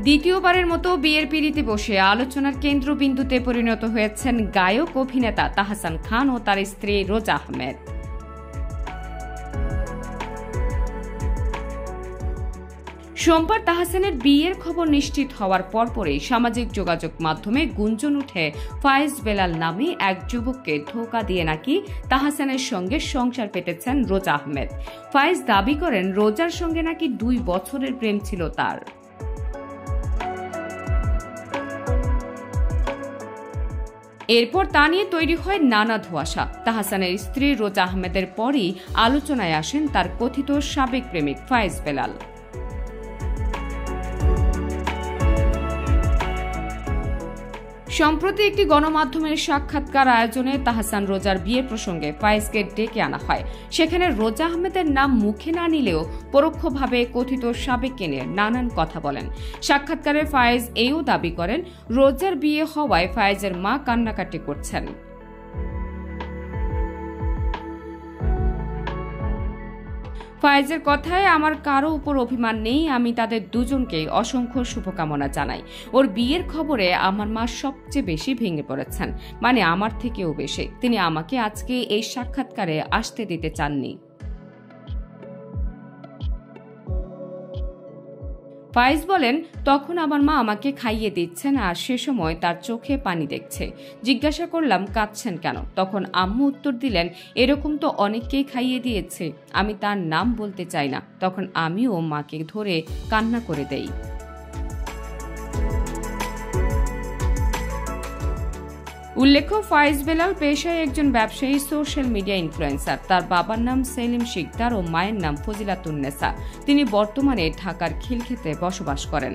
দ্বিতীয়বারের মতো বিয়ের পিঁড়িতে বসে আলোচনার কেন্দ্রবিন্দুতে পরিণত হয়েছেন গায়ক অভিনেতা তাহসান খান ও তার স্ত্রী রোজা আহমেদ। সোমবার তাহসানের বিয়ের খবর নিশ্চিত হওয়ার পরপরই সামাজিক যোগাযোগ মাধ্যমে গুঞ্জন উঠে ফায়েজ বেলাল নামে এক যুবককে ধোঁকা দিয়ে নাকি তাহসানের সঙ্গে সংসার পেতেছেন রোজা আহমেদ। ফায়েজ দাবি করেন রোজার সঙ্গে নাকি 2 বছরের প্রেম ছিল তার। এরপর তা নিয়ে তৈরি হয় নানা ধোঁয়াশা। তাহসানের স্ত্রী রোজা আহমেদের পরই আলোচনায় আসেন তার কথিত সাবেক প্রেমিক ফায়েজ বেলাল। সম্প্রতি একটি গণমাধ্যমের সাক্ষাৎকার আয়োজনে তাহসান রোজার বিয়ে প্রসঙ্গে ফায়েজকে ডেকে আনা হয়। সেখানে রোজা আহমেদের নাম মুখে না নিলেও পরোক্ষভাবে কথিত সাবেককে নিয়ে নানান কথা বলেন। সাক্ষাৎকারে ফায়েজ এও দাবি করেন রোজার বিয়ে হওয়ায় ফায়েজের মা কান্নাকাটি করছেন। ফায়েজের কথায় আমার কারো উপর অভিমান নেই, আমি তাদের দুজনকেই অসংখ্য শুভকামনা জানাই। ওর বিয়ের খবরে আমার মা সবচেয়ে বেশি ভেঙে পড়েছেন, মানে আমার থেকেও বেশি। তিনি আমাকে আজকে এই সাক্ষাৎকারে আসতে দিতে চাননি। ফায়েজ বলেন, তখন আমার মা আমাকে খাইয়ে দিচ্ছেন আর সে সময় তার চোখে পানি দেখছে। জিজ্ঞাসা করলাম কাঁদছেন কেন? তখন আম্মু উত্তর দিলেন, এরকম তো অনেককেই খাইয়ে দিয়েছে, আমি তার নাম বলতে চাই না। তখন আমিও মাকে ধরে কান্না করে দেই। উল্লেখ্য, ফায়েজ বেলাল পেশায় একজন ব্যবসায়ী সোশ্যাল মিডিয়া ইনফ্লুয়েন্সার। তার বাবার নাম সেলিম শিকদার ও মায়ের নাম ফজিলাতুন্নেসা। তিনি বর্তমানে ঢাকার খিলক্ষেতে বসবাস করেন।